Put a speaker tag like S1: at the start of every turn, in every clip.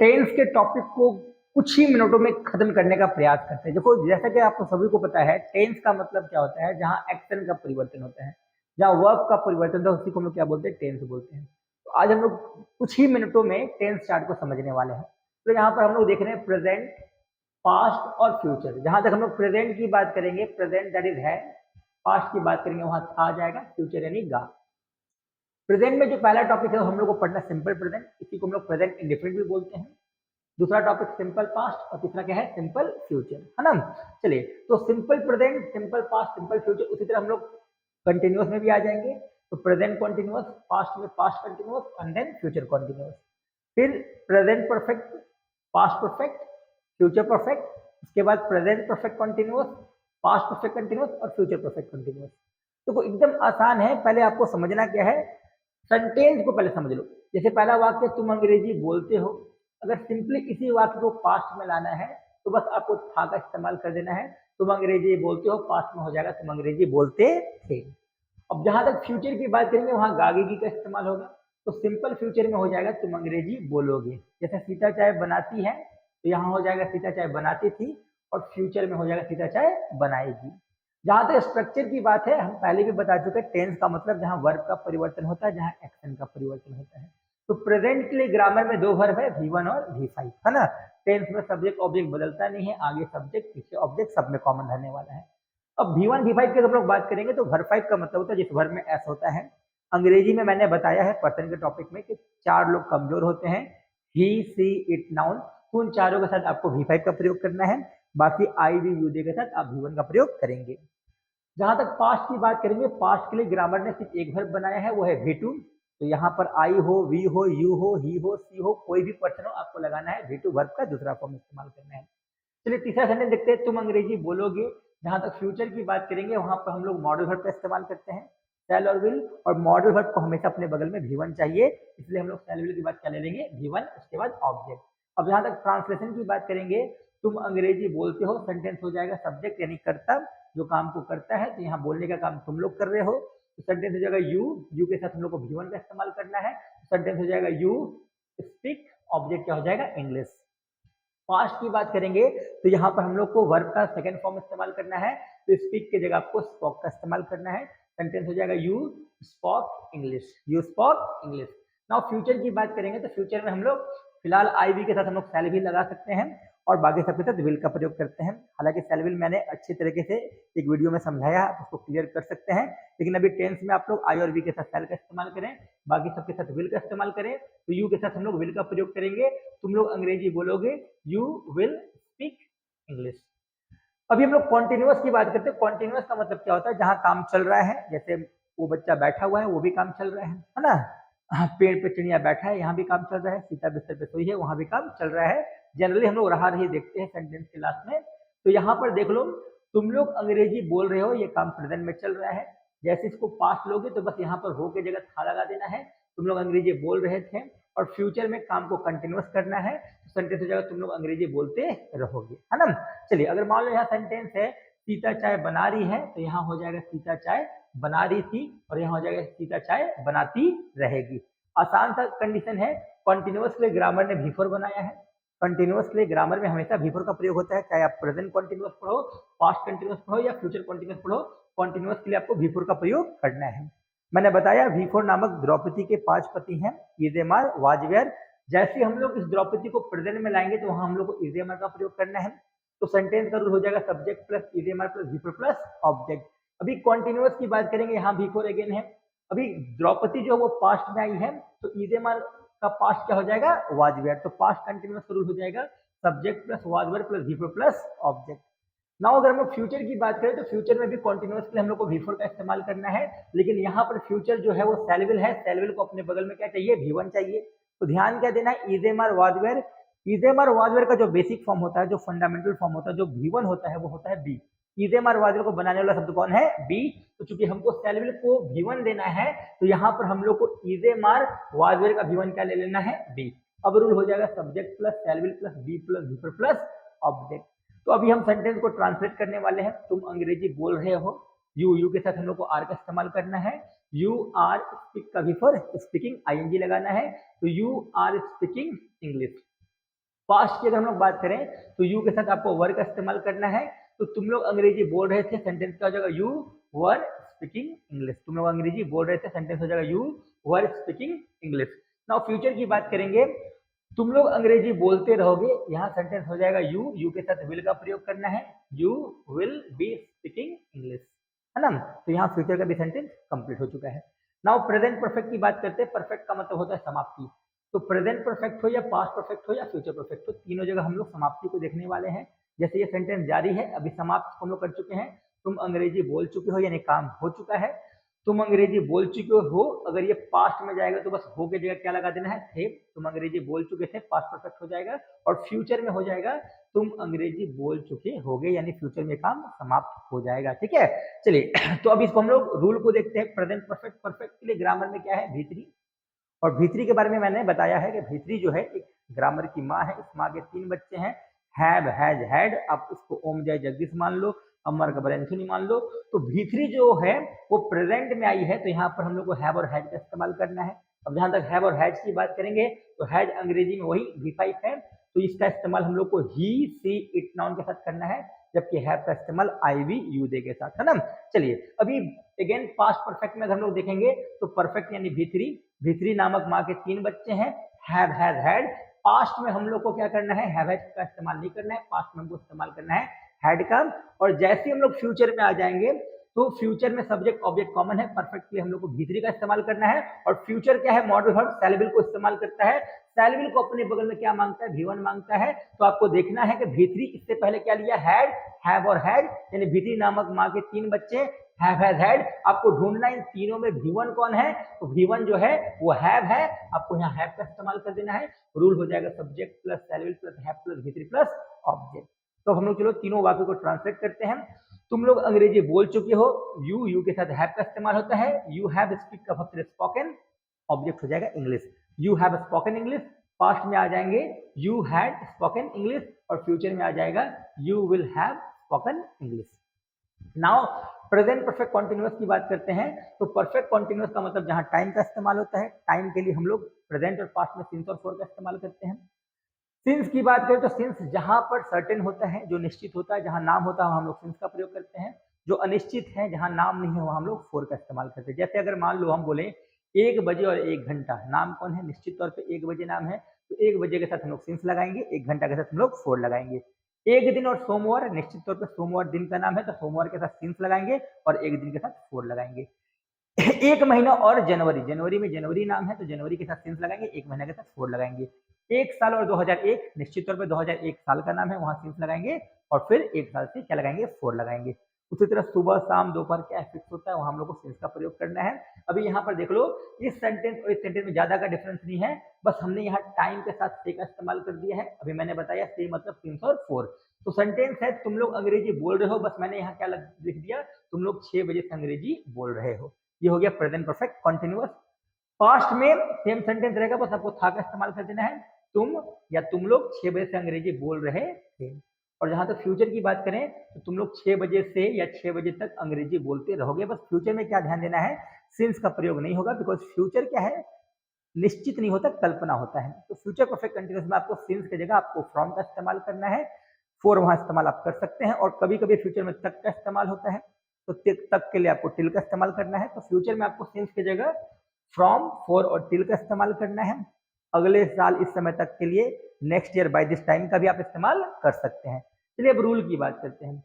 S1: Tense के topic को कुछ ही मिनटों में खत्म करने का प्रयास करते हैं। देखो जैसा कि आपको सभी को पता है टेंस का मतलब क्या होता है, जहाँ एक्शन का परिवर्तन होता है, जहाँ वर्ब का परिवर्तन होता है, उसी को हम लोग क्या बोलते हैं, टेंस बोलते हैं। तो आज हम लोग कुछ ही मिनटों में टेंस चार्ट को समझने वाले हैं। तो यहाँ पर हम लोग देख रहे हैं प्रेजेंट, पास्ट और फ्यूचर। जहां तक हम लोग प्रेजेंट की बात करेंगे, प्रेजेंट दैट इज है, पास्ट की बात करेंगे वहां आ जाएगा फ्यूचर यानी गा। प्रेजेंट में जो पहला टॉपिक है हम लोग को पढ़ना सिंपल प्रेजेंट, इसी को हम लोग प्रेजेंट इंडिफरेंट भी बोलते हैं। दूसरा टॉपिक सिंपल पास्ट और तीसरा क्या है, सिंपल फ्यूचर, है ना। चलिए, तो simple present, simple past, simple future, उसी तरह हम लोग कंटिन्यूअस में भी आ जाएंगे। तो प्रेजेंट कॉन्टिन्यूअस, पास्ट में past continuous and then future continuous. फिर present perfect, past perfect, future perfect, उसके बाद present perfect continuous, past perfect continuous और फ्यूचर परफेक्ट कंटिन्यूअस। तो एकदम आसान है, पहले आपको समझना क्या है, सेंटेंस को पहले समझ लो। जैसे पहला वाक्य, तुम अंग्रेजी बोलते हो। अगर सिंपली इसी वाक्य को पास्ट में लाना है तो बस आपको था का इस्तेमाल कर देना है। तुम अंग्रेजी बोलते हो, पास्ट में हो जाएगा तुम अंग्रेजी बोलते थे। अब जहां तक फ्यूचर की बात करेंगे वहां गागेगी का इस्तेमाल होगा। तो सिंपल फ्यूचर में हो जाएगा तुम अंग्रेजी बोलोगे। जैसे सीता चाय बनाती है तो यहाँ हो जाएगा सीता चाय बनाती थी, और फ्यूचर में हो जाएगा सीता चाय बनाएगी। जहां तक स्ट्रक्चर की बात है, हम पहले भी बता चुके हैं, टेंस का मतलब जहां वर्ब का परिवर्तन होता है, जहां एक्शन का परिवर्तन होता है। तो प्रेजेंट के लिए ग्रामर में दो वर्ब है, V1 और V5, है ना। टेंस में सब्जेक्ट ऑब्जेक्ट बदलता नहीं है, आगे सब्जेक्ट पीछे ऑब्जेक्ट सब में कॉमन रहने वाला है। अब V1 V5 की हम लोग बात करेंगे तो वर्ब 5 का मतलब होता है जिस वर्ब में एस होता है। अंग्रेजी में मैंने बताया है पर्सन के टॉपिक में कि चार लोग कमजोर होते हैं, ही, सी, इट, नाउन। उन चारों के साथ आपको V5 का प्रयोग करना है, बाकी आई, वी, यू के साथ आप V1 का प्रयोग करेंगे। जहां तक पास्ट की बात करेंगे, पास्ट के लिए ग्रामर ने सिर्फ एक वर्ब बनाया है, वो है V2। तो यहाँ पर आई हो, वी हो, यू हो, ही हो, सी हो, कोई भी पर्सन हो, आपको लगाना है V2 वर्ब का दूसरा फॉर्म इस्तेमाल करना है। चलिए तीसरा सेंटेंस देखते हैं, तुम अंग्रेजी बोलोगे। जहां तक फ्यूचर की बात करेंगे वहां पर हम लोग मॉडल वर्ब का इस्तेमाल करते हैं, शैल और विल। और मॉडल वर्ब को हमेशा अपने बगल में V1 चाहिए, इसलिए हम लोग शैल विल की बात क्या ले लेंगे, V1, उसके बाद ऑब्जेक्ट। अब जहां तक ट्रांसलेशन की बात करेंगे, तुम अंग्रेजी बोलते हो, सेंटेंस हो जाएगा सब्जेक्ट यानी कर्ता जो काम को करता है। तो यहाँ बोलने का काम तुम लोग कर रहे हो, तो सेंटेंस हो जाएगा यू, यू के साथ हम लोग को V1 का इस्तेमाल करना है। सेंटेंस हो जाएगा यू स्पीक, ऑब्जेक्ट क्या हो जाएगा, इंग्लिश। पास्ट की बात करेंगे तो यहाँ पर हम लोग को वर्ब का सेकंड फॉर्म इस्तेमाल करना है, तो स्पीक की जगह आपको स्पोक का इस्तेमाल करना है। सेंटेंस हो जाएगा you spoke English, you spoke English. Now future की बात करेंगे तो फ्यूचर में हम लोग फिलहाल आई वी के साथ हम लोग शैल भी लगा सकते हैं, और बाकी सबके साथ विल का प्रयोग करते हैं। हालांकि शैल विल मैंने अच्छी तरीके से एक वीडियो में समझाया, आप उसको क्लियर कर सकते हैं। लेकिन अभी टेंस में आप लोग आई और वी के साथ शैल का इस्तेमाल करें, बाकी सबके साथ विल का इस्तेमाल करें। तो यू के साथ हम लोग विल का प्रयोग करेंगे, तुम लोग अंग्रेजी बोलोगे, यू विल स्पीक इंग्लिश। अभी हम लोग कॉन्टिन्यूअस की बात करते हैं। कॉन्टिन्यूअस का मतलब क्या होता है, जहां काम चल रहा है, जैसे वो बच्चा बैठा हुआ है वो भी काम चल रहा है ना। पेड़ पे चिड़िया बैठा है, यहाँ भी काम चल रहा है। सीता बिस्तर पे सोई है, वहां भी काम चल रहा है। जनरली हम लोग रहा रही देखते हैं सेंटेंस के लास्ट में। तो यहाँ पर देख लो, तुम लोग अंग्रेजी बोल रहे हो, ये काम प्रेजेंट में चल रहा है। जैसे इसको पास्ट लोगे तो बस यहाँ पर हो के जगह था लगा देना है, तुम लोग अंग्रेजी बोल रहे थे। और फ्यूचर में काम को कंटिन्यूअस करना है, तो सेंटेंस हो जाएगा तुम लोग अंग्रेजी बोलते रहोगे, है ना। चलिए, अगर मान लो यहाँ सेंटेंस है सीता चाय बना रही है, तो यहाँ हो जाएगा सीता चाय बना रही थी, और यहाँ हो जाएगा सीता चाय बनाती रहेगी। आसान सा कंडीशन है। कॉन्टिन्यूअस के लिए ग्रामर ने V4 बनाया है। कंटिन्यूअस के लिए ग्रामर में हमेशा V4 का प्रयोग होता है, चाहे आप प्रेजेंट कॉन्टिन्यूअस पढ़ो, पास्ट कंटिन्यूअस पढ़ो या फ्यूचर कॉन्टिन्यूअस पढ़ो, कॉन्टिन्यूअस के लिए आपको V4 का प्रयोग करना है। मैंने बताया V4 नामक द्रौपदी के 5 पति हैं, इजेमार, वाजवेयर। जैसे हम लोग इस द्रौपदी को प्रेजेंट में लाएंगे तो वहां हम लोग को इजेमार का प्रयोग करना है। तो सेंटेंस का रूल हो जाएगा subject plus is am are plus V4 plus object. अभी कॉन्टिन्यूअस की बात करेंगे, यहाँ V4 अगेन है। अभी द्रौपदी जो है वो पास्ट में आई है, तो इजेमार का पास्ट क्या हो जाएगा, वाजवेयर। तो पास्ट कंटिन्यूअस का रूल हो जाएगा subject plus was were plus V4 plus object. Now अगर हम लोग फ्यूचर की बात करें तो फ्यूचर में भी कॉन्टिन्यूअस के लिए हम लोग को V4 का इस्तेमाल करना है, लेकिन यहाँ पर फ्यूचर जो है वो शैल है। शैल को अपने बगल में क्या चाहिए, V1 चाहिए। तो ध्यान क्या देना है, इजेमार वाजवेयर। इजेमार वाजवेयर का जो बेसिक फॉर्म होता है, जो फंडामेंटल फॉर्म होता है, जो V1 होता है, वो होता है बी। इजेमार वाजवेयर को बनाने वाला शब्द कौन है, बी। तो चूंकि हमको शैल को V1 देना है, तो यहाँ पर हम लोग को इजेमार वाजवेयर का V1 क्या ले लेना है, बी। अब रूल हो जाएगा subject plus shall plus be plus V4 plus object. तो अभी हम सेंटेंस को ट्रांसलेट करने वाले हैं। तुम अंग्रेजी बोल रहे हो, यू के साथ हम लोग को आर का इस्तेमाल करना है। यू आर स्पीक का V4 स्पीकिंग ING लगाना है, तो you are speaking English. Past की अगर हम लोग बात करें तो यू के साथ आपको वर का इस्तेमाल करना है। तो तुम लोग अंग्रेजी बोल रहे थे, सेंटेंस क्या हो जाएगा, यू वर स्पीकिंग इंग्लिश। तुम लोग अंग्रेजी बोल रहे थे, सेंटेंस हो जाएगा you were speaking English. Now future की बात करेंगे, तुम लोग अंग्रेजी बोलते रहोगे, यहाँ सेंटेंस हो जाएगा यू के साथ विल का प्रयोग करना है, you will be speaking English, है ना। तो यहाँ फ्यूचर का भी सेंटेंस कंप्लीट हो चुका है। नाउ प्रेजेंट परफेक्ट की बात करते हैं। परफेक्ट का मतलब होता है समाप्ति। तो प्रेजेंट परफेक्ट हो या पास्ट परफेक्ट हो या फ्यूचर परफेक्ट हो, तीनों जगह हम लोग समाप्ति को देखने वाले हैं। जैसे ये सेंटेंस जारी है, अभी समाप्त हम लोग कर चुके हैं, तुम अंग्रेजी बोल चुके हो यानी काम हो चुका है। तुम अंग्रेजी बोल चुके हो, अगर ये पास्ट में जाएगा तो बस हो के जगह क्या लगा देना है, थे। तुम अंग्रेजी बोल चुके थे, पास्ट परफेक्ट हो जाएगा। और फ्यूचर में हो जाएगा तुम अंग्रेजी बोल चुके होगे, यानी फ्यूचर में काम समाप्त हो जाएगा। ठीक है, चलिए तो अब इसको हम लोग रूल को देखते हैं। प्रेजेंट परफेक्ट परफेक्ट के लिए ग्रामर में क्या है, भीतरी। और भीतरी के बारे में मैंने बताया है कि भीतरी जो है एक ग्रामर की माँ है। इस माँ के 3 बच्चे हैं, हैव, हैज, हैड। आप इसको ओम जय जगदीश मान लो, अमर गबर एंथोनी मान लो। तो भीतरी जो है वो प्रेजेंट में आई है, तो यहाँ पर हम लोग को हैव और हैज का इस्तेमाल करना है। अब जहां तक हैव और हैज की बात करेंगे तो हैज अंग्रेजी में वही V5 है, तो इसका इस्तेमाल हम लोग को ही, सी, इट, नाउन के साथ करना है, जबकि हैव का इस्तेमाल आई वी यू दे के साथ, है ना। चलिए अभी अगेन पास्ट परफेक्ट में अगर हम लोग देखेंगे तो परफेक्ट यानी भीतरी। भीतरी नामक माँ के 3 बच्चे हैं, हैव, हैज, हैड। पास्ट में हम लोग को क्या करना है, हैव हैज का इस्तेमाल नहीं करना है, पास्ट में हमको इस्तेमाल करना है हैड का। और जैसे हम लोग फ्यूचर में आ जाएंगे तो फ्यूचर में सब्जेक्ट ऑब्जेक्ट कॉमन है, परफेक्ट के लिए हम लोग को भीतरी का इस्तेमाल करना है। और फ्यूचर क्या है, मॉडल वर्ब सैलबिल को इस्तेमाल करता है। सैलबिल को अपने बगल में क्या मांगता है, V1 मांगता है। तो आपको देखना है कि भीतरी इससे पहले क्या लिया, हैड, हैव और हैड, यानी भीतरी नामक माँ के 3 बच्चे हैव, हैज, हैड। आपको ढूंढना इन तीनों में V1 कौन है, तो V1 जो है वो हैव है। आपको यहाँ हैव का इस्तेमाल कर देना है। रूल हो जाएगा subject plus shall will plus have plus V three plus object. तो हम लोग चलो तीनों वाक्य को ट्रांसलेट करते हैं। तुम लोग अंग्रेजी बोल चुके हो, यू के साथ हैव का इस्तेमाल होता है। यू हैव स्पीक का मतलब स्पोकन, ऑब्जेक्ट हो जाएगा English. You have spoken English. Past में आ जाएंगे यू हैड स्पोकन इंग्लिश, और फ्यूचर में आ जाएगा you will have spoken English. Now present perfect continuous की बात करते हैं। तो परफेक्ट कॉन्टिन्यूअस का मतलब जहां टाइम का इस्तेमाल होता है। टाइम के लिए हम लोग प्रेजेंट और पास्ट में सिंस और फॉर का इस्तेमाल करते हैं। सिंस की बात करें तो सिंस जहां पर सर्टेन होता है, जो निश्चित होता है, जहां नाम होता है वहां हम लोग सिंस का प्रयोग करते हैं। जो अनिश्चित है, जहां नाम नहीं है, वहां हम लोग फोर का इस्तेमाल करते हैं। जैसे अगर मान लो हम बोले 1 बजे और 1 घंटा, नाम कौन है, निश्चित तौर पे 1 बजे नाम है, तो 1 बजे के साथ हम लोग सिंस लगाएंगे, 1 घंटा के साथ हम लोग फोर लगाएंगे। 1 दिन और सोमवार, निश्चित तौर पर सोमवार दिन का नाम है, तो सोमवार के साथ सिंस लगाएंगे और 1 दिन के साथ फोर लगाएंगे। 1 महीना और जनवरी, जनवरी में जनवरी नाम है, तो जनवरी के साथ सिंस लगाएंगे, 1 महीना के साथ फोर लगाएंगे। 1 साल और 2001, निश्चित तौर पे 2001 साल का नाम है, वहां सिंस लगाएंगे और फिर 1 साल से क्या लगाएंगे, फोर लगाएंगे। उसी तरह सुबह शाम दोपहर क्या फिक्स होता है, वहां हम लोग को सिंस का प्रयोग करना है। अभी यहाँ पर देख लो, इस सेंटेंस और इस सेंटेंस में ज्यादा का डिफरेंस नहीं है, बस हमने यहाँ टाइम के साथ से का इस्तेमाल कर दिया है। अभी मैंने बताया से मतलब सिंस और फोर। तो सेंटेंस है तुम लोग अंग्रेजी बोल रहे हो, बस मैंने यहाँ क्या लिख दिया, तुम लोग 6 बजे से अंग्रेजी बोल रहे हो। ये हो गया प्रेजेंट परफेक्ट कॉन्टिन्यूअस। पास्ट में सेम सेंटेंस रहेगा, बस आपको था का इस्तेमाल कर देना है, तुम या तुम लोग 6 बजे से अंग्रेजी बोल रहे थे। और जहां तक फ्यूचर की बात करें तो तुम लोग 6 बजे से या 6 बजे तक अंग्रेजी बोलते रहोगे। बस फ्यूचर में क्या ध्यान देना है, सिंस का प्रयोग नहीं होगा, बिकॉज फ्यूचर क्या है, निश्चित नहीं होता, कल्पना होता है। तो फ्यूचर परफेक्ट कंटिन्यूअस में आपको सिंस की जगह आपको फ्रॉम का इस्तेमाल करना है, फोर वहां इस्तेमाल आप कर सकते हैं। और कभी कभी फ्यूचर में तक का इस्तेमाल होता है, तो तक के लिए आपको टिल का इस्तेमाल करना है। तो फ्यूचर में आपको सिंस की जगह फ्रॉम, फोर और टिल का इस्तेमाल करना है। अगले साल इस समय तक के लिए next year by this time का भी आप इस्तेमाल कर सकते हैं। चलिए अब रूल की बात करते हैं।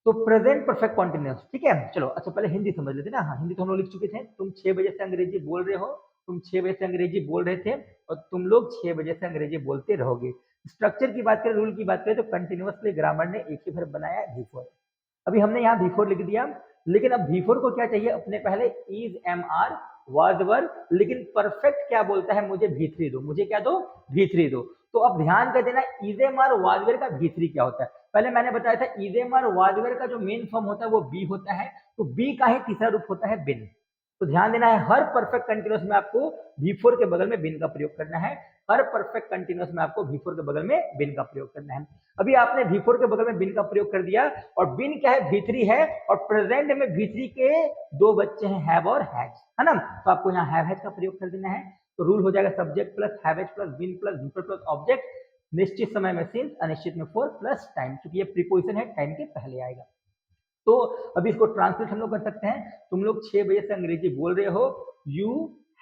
S1: तो प्रेजेंट परफेक्ट कॉन्टिन्यूअस, ठीक है। चलो अच्छा पहले हिंदी समझ लेते ना। हाँ, हिंदी तो हम लोग लिख चुके थे। तुम 6 बजे से अंग्रेजी बोल रहे हो, तुम 6 बजे से अंग्रेजी बोल रहे थे, और तुम लोग 6 बजे से अंग्रेजी बोलते रहोगे। स्ट्रक्चर की बात करें, रूल की बात करें, तो कंटिन्यूअसली ग्रामर ने एक ही वर्ब बनाया है, V4। अभी हमने यहाँ V4 लिख दिया, लेकिन अब V4 को क्या चाहिए, अपने पहले is, am, are, was verb, लेकिन परफेक्ट क्या बोलता है, मुझे V3 दो, मुझे क्या दो, V3 दो। तो अब ध्यान कर देना, is, am, are, was verb का V3 क्या होता है। पहले मैंने बताया था is, am, are, was verb का जो मेन फॉर्म होता है वो बी होता है, तो बी का ही तीसरा रूप होता है बिन। तो ध्यान देना है, हर परफेक्ट कंटिन्यूअस में आपको V4 के बगल में बिन का प्रयोग करना है। हर परफेक्ट कंटिन्यूअस में आपको V4 के बगल में बिन का प्रयोग करना है। अभी आपने V4 के बगल में बिन का प्रयोग कर दिया, और बिन क्या है, V3 है, और प्रेजेंट में V3 के 2 बच्चे हैं, हैव और हैज, है ना। तो आपको यहाँ हैव हैज का प्रयोग कर देना है। तो रूल हो जाएगा subject plus have has plus been plus V4 plus object. निश्चित समय में सिंस, अनिश्चित में फॉर प्लस टाइम, क्योंकि ये प्रीपोजिशन है टाइम के पहले आएगा। तो अभी इसको ट्रांसलेट हम लोग कर सकते हैं। तुम लोग 6 बजे से अंग्रेजी बोल रहे हो, you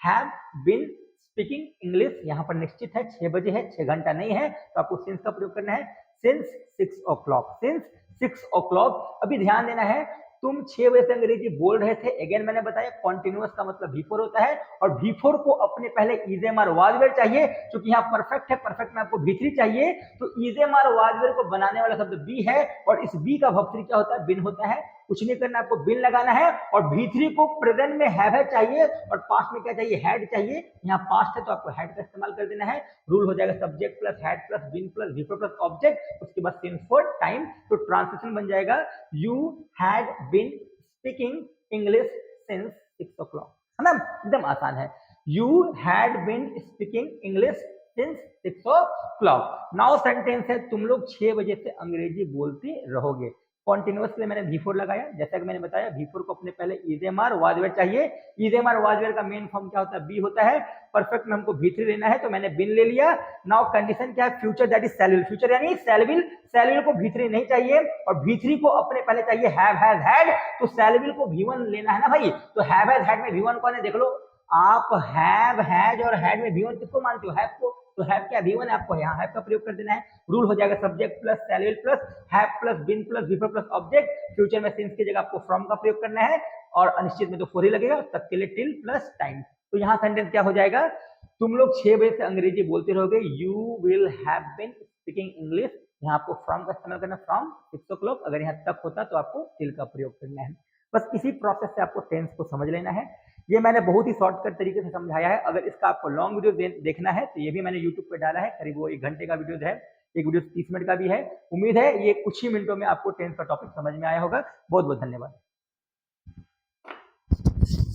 S1: have been speaking English, यहाँ पर निश्चित है 6 बजे है, 6 घंटा नहीं है, तो आपको सिंस का प्रयोग करना है, सिंस 6 o'clock, सिंस 6 o'clock। अभी ध्यान देना है, तुम 6 बजे से अंग्रेजी बोल रहे थे, अगेन मैंने बताया कॉन्टिन्यूअस का मतलब बिफोर होता है, और बिफोर को अपने पहले इजेम और वाजवेर चाहिए, क्योंकि यहाँ परफेक्ट है, परफेक्ट में आपको भीतरी चाहिए, तो इजेम और वाजवेर को बनाने वाला शब्द बी है, और इस बी का भक्तरी क्या होता है, बिन होता है। कुछ नहीं करना, आपको बिन लगाना है, और भीतरी को प्रेजेंट में हैव है चाहिए, और पास्ट में क्या चाहिए, हैड चाहिए। यहाँ पास्ट है तो आपको हैड का इस्तेमाल कर देना है। रूल हो जाएगा subject plus had plus been plus before plus object, उसके बाद सिंस फॉर टाइम। तो ट्रांसलेशन बन जाएगा, you had been speaking English since 6 o'clock, है ना, एकदम आसान है। You had been speaking English since 6 o'clock। Now sentence है, तुम लोग 6 बजे से अंग्रेजी बोलते रहोगे। कॉन्टिन्यूअस के लिए मैंने V4 लगाया, जैसा कि मैंने बताया V4 को अपने पहले इजेमार वाजवेर चाहिए। इजेमार वाजवेर का मेन फॉर्म क्या होता है, बी होता है। परफेक्ट में हमको V3 लेना है, तो मैंने बिन ले लिया। नाउ कंडीशन क्या है, future that is shell, future यानी शैल विल को V3 नहीं चाहिए, और V3 को अपने पहले चाहिए हैव हैज हैड, तो शैल विल को V1 लेना है ना भाई। तो हैव हैज हैड में V1 कौन है, देख लो आप, हैव हैज और हैड में V1 किसको मानते हो, हैव को, तो हैव क्या V1 है, आपको यहाँ हैव का प्रयोग कर देना है। रूल हो जाएगा subject plus shall will plus have plus been plus before plus object. Future में सिंस की जगह आपको फ्रॉम का प्रयोग करना है, और अनिश्चित में तो फॉर ही लगेगा, तब के लिए टिल प्लस टाइम। तो यहाँ सेंटेंस क्या हो जाएगा, तुम लोग 6 बजे से अंग्रेजी बोलते रहोगे, you will have been speaking English, यहाँ आपको फ्रॉम का इस्तेमाल करना, फ्रॉम 6 o'clock। अगर यहाँ तक होता तो आपको टिल का प्रयोग करना है। बस इसी प्रोसेस से आपको टेंस को समझ लेना है। ये मैंने बहुत ही शॉर्टकट तरीके से समझाया है। अगर इसका आपको लॉन्ग वीडियो देखना है तो ये भी मैंने यूट्यूब पे डाला है, करीब वो 1 घंटे का वीडियो है, एक वीडियो 30 मिनट का भी है। उम्मीद है ये कुछ ही मिनटों में आपको टेंस का टॉपिक समझ में आया होगा। बहुत बहुत धन्यवाद।